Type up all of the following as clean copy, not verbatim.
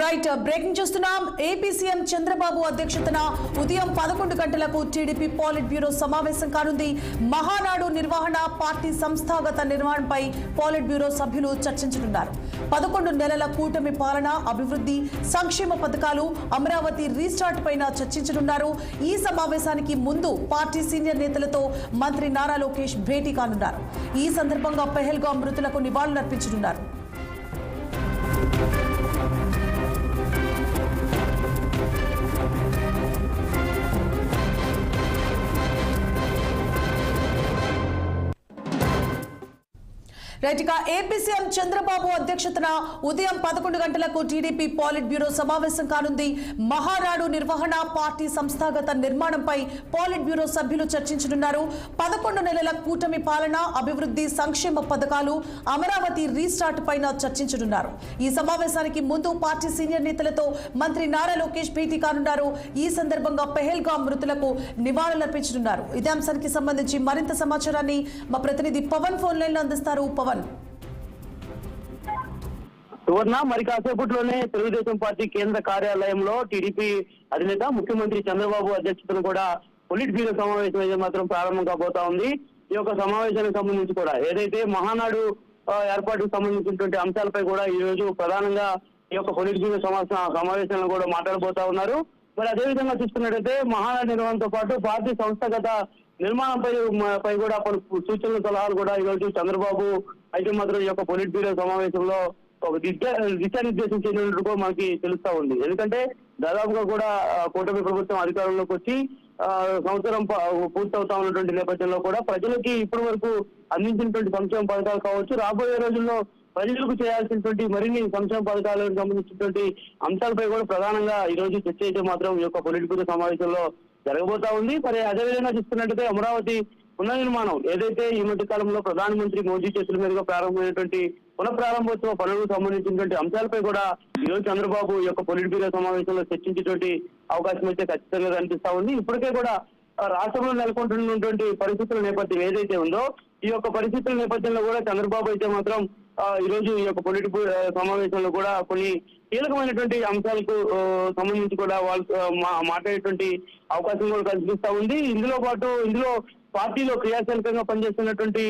Right breaking చూస్తున్నాం. AP CM Chandrababu అధ్యక్షతన ఉదయం 11 గంటలకు టీడీపీ పాలిట్ బ్యూరో సమావేశం కానుంది. మహానాడు నిర్వహణ, పార్టీ సంస్థాగత నిర్వహణపై పాలిట్ బ్యూరో సభ్యులు చర్చించనున్నారు. 11 నెలల కూటమి పాలన, అభివృద్ధి, సంక్షేమ పథకాలు, అమరావతి రీస్టార్ట్ పైన చర్చించనున్నారు. ఈ సమావేశానికి ముందు పార్టీ సీనియర్ నేతలతో మంత్రి నారా లోకేష్ భేటీ కానున్నారు. ఈ సందర్భంగా పెహల్గాం మృతులకు నివాళులర్పించనున్నారు. రైట్గా ఏపీ సీఎం చంద్రబాబు అధ్యక్షతన ఉదయం 11 గంటలకు టీడీపీ పాలిట్ బ్యూరో సమావేశం కానుంది. మహానాడు నిర్వహణ, పార్టీ సంస్థాగత నిర్మాణంపై పాలిట్ బ్యూరో సభ్యులు చర్చించనున్నారు. 11 నెలల కూటమి పాలన, అభివృద్ధి, సంక్షేమ పథకాలు, అమరావతి రీస్టార్ట్ పైన చర్చించనున్నారు. ఈ సమావేశానికి ముందు పార్టీ సీనియర్ నేతలతో మంత్రి నారా లోకేష్ భేటీ కానున్నారు. ఈ సందర్భంగా పెహల్గాం మృతులకు నివాళులర్పించనున్నారు. ఇదే అంశానికి సంబంధించి మరింత సమాచారాన్ని మా ప్రతినిధి పవన్ ఫోన్ లైన్ లో అందిస్తారు. పవన్, సువర్ణ, మరి కాసేపట్లోనే తెలుగుదేశం పార్టీ కేంద్ర కార్యాలయంలో టీడీపీ అధినేత ముఖ్యమంత్రి చంద్రబాబు అధ్యక్షతను కూడా పొలిట్ బ్యూరో సమావేశం అయితే మాత్రం ప్రారంభం కాబోతా ఉంది. ఈ యొక్క సమావేశానికి సంబంధించి కూడా ఏదైతే మహానాడు ఏర్పాటుకు సంబంధించినటువంటి అంశాలపై కూడా ఈ రోజు ప్రధానంగా ఈ యొక్క పొలిట్ బ్యూరో సమావేశాలను కూడా మాట్లాడబోతా ఉన్నారు. మరి అదేవిధంగా చూసుకున్నట్టయితే మహానాడు నిర్వహణతో పాటు పార్టీ సంస్థాగత నిర్మాణంపై కూడా పలు సూచనలు, సలహాలు కూడా ఈ రోజు చంద్రబాబు అయితే మాత్రం ఈ యొక్క పొలిట్ బ్యూరో సమావేశంలో ఒక దిశానిర్దేశం చేయనున్నట్టు కూడా మనకి తెలుస్తా ఉంది. ఎందుకంటే దాదాపుగా కూడా కూటమి ప్రభుత్వం అధికారంలోకి వచ్చి సంవత్సరం పూర్తవుతా ఉన్నటువంటి నేపథ్యంలో కూడా ప్రజలకి ఇప్పటి వరకు అందించినటువంటి సంక్షేమ పథకాలు కావచ్చు, రాబోయే రోజుల్లో ప్రజలకు చేయాల్సినటువంటి మరిన్ని సంక్షేమ పథకాలకు సంబంధించినటువంటి అంశాలపై కూడా ప్రధానంగా ఈ రోజు చర్చ అయితే మాత్రం ఈ యొక్క పొలిట్ బ్యూరో సమావేశంలో జరగబోతా ఉంది. మరి అదేవిధంగా చూస్తున్నట్టయితే అమరావతి పునర్నిర్మాణం ఏదైతే ఈ మధ్య కాలంలో ప్రధానమంత్రి మోదీ చేతుల మీదుగా ప్రారంభమైనటువంటి పునఃప్రారంభోత్సవ పనులకు సంబంధించినటువంటి అంశాలపై కూడా ఈ రోజు చంద్రబాబు ఈ యొక్క పొలిట్ బ్యూరో సమావేశంలో చర్చించేటువంటి అవకాశం అయితే ఖచ్చితంగా కనిపిస్తా ఉంది. ఇప్పటికే కూడా రాష్ట్రంలో నెలకొంటున్నటువంటి పరిస్థితుల నేపథ్యం ఏదైతే ఉందో ఈ యొక్క పరిస్థితుల నేపథ్యంలో కూడా చంద్రబాబు అయితే మాత్రం ఈ రోజు ఈ యొక్క పొలిట్ బ్యూరో సమావేశంలో కూడా కొన్ని కీలకమైనటువంటి అంశాలకు సంబంధించి కూడా వాళ్ళు మాట్లాడేటువంటి అవకాశం కూడా కనిపిస్తా ఉంది. ఇందులో పార్టీలో క్రియాశీలకంగా పనిచేస్తున్నటువంటి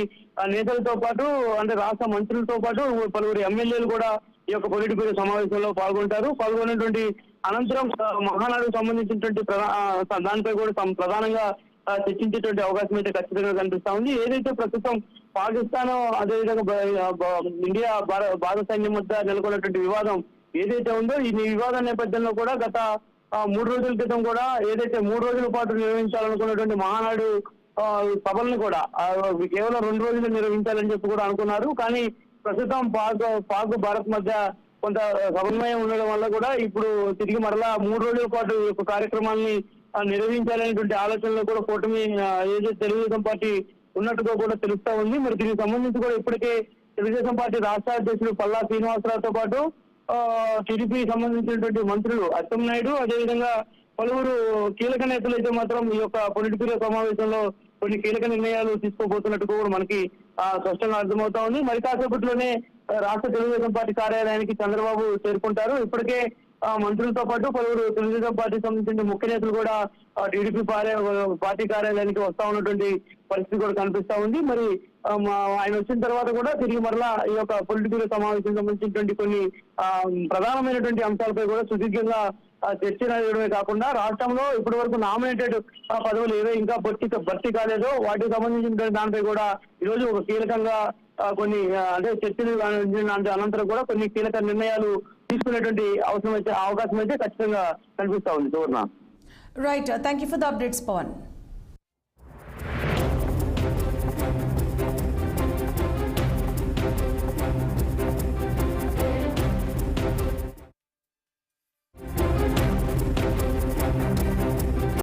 నేతలతో పాటు అంటే రాష్ట్ర మంత్రులతో పాటు పలువురు ఎమ్మెల్యేలు కూడా ఈ యొక్క పొలిట్ బ్యూరో సమావేశంలో పాల్గొన్నటువంటి అనంతరం మహానాడుకు సంబంధించినటువంటి దానిపై కూడా ప్రధానంగా చర్చించేటువంటి అవకాశం అయితే ఖచ్చితంగా కనిపిస్తా ఉంది. ఏదైతే ప్రస్తుతం పాకిస్తాన్ అదేవిధంగా ఇండియా భారత సైన్యం మధ్య నెలకొన్నటువంటి వివాదం ఏదైతే ఉందో ఈ వివాదం నేపథ్యంలో కూడా గత 3 రోజుల క్రితం కూడా ఏదైతే 3 రోజుల పాటు నిర్వహించాలనుకున్నటువంటి మహానాడు సభలను కూడా కేవలం 2 రోజులు నిర్వహించాలని చెప్పి కూడా అనుకున్నారు. కానీ ప్రస్తుతం పాక్ భారత్ మధ్య కొంత సమన్వయం ఉండడం వల్ల కూడా ఇప్పుడు తిరిగి మరలా 3 రోజుల పాటు ఈ యొక్క కార్యక్రమాన్ని నిర్వహించాలనేటువంటి ఆలోచనలో కూడా కూటమి ఏదైతే తెలుగుదేశం పార్టీ ఉన్నట్టుగా కూడా తెలుస్తా ఉంది. మరి దీనికి సంబంధించి కూడా ఇప్పటికే తెలుగుదేశం పార్టీ రాష్ట్ర అధ్యక్షుడు పల్లా శ్రీనివాసరావుతో పాటు టీడీపీ సంబంధించినటువంటి మంత్రులు అచ్చెన్నాయుడు అదేవిధంగా పలువురు కీలక నేతలు అయితే మాత్రం ఈ యొక్క పొలిట్ బ్యూరో సమావేశంలో కొన్ని కీలక నిర్ణయాలు తీసుకోబోతున్నట్టు కూడా మనకి స్పష్టంగా అర్థమవుతా ఉంది. మరి కాసేపట్లోనే రాష్ట్ర తెలుగుదేశం పార్టీ కార్యాలయానికి చంద్రబాబు చేరుకుంటారు. ఇప్పటికే మంత్రులతో పాటు పలువురు తెలుగుదేశం పార్టీకి సంబంధించిన ముఖ్య నేతలు కూడా టీడీపీ పార్టీ కార్యాలయానికి వస్తా ఉన్నటువంటి పరిస్థితి కూడా కనిపిస్తా ఉంది. మరి ఆయన వచ్చిన తర్వాత కూడా తిరిగి మరలా ఈ యొక్క పొలిట్ బ్యూరో సమావేశం సంబంధించినటువంటి కొన్ని ప్రధానమైనటువంటి అంశాలపై కూడా సుదీర్ఘంగా చర్చ చేయడమే కాకుండా రాష్ట్రంలో ఇప్పటి వరకు నామినేటెడ్ పదవులు ఏవో ఇంకా భర్తీ కాలేదో వాటికి సంబంధించిన దానిపై కూడా ఈరోజు ఒక కీలకంగా కొన్ని అంటే చర్చలు అనంతరం కూడా కొన్ని కీలక నిర్ణయాలు తీసుకునేటువంటి అవకాశం అయితే ఖచ్చితంగా కనిపిస్తా ఉంది. Suvarna, right, thank you for the updates Pawan.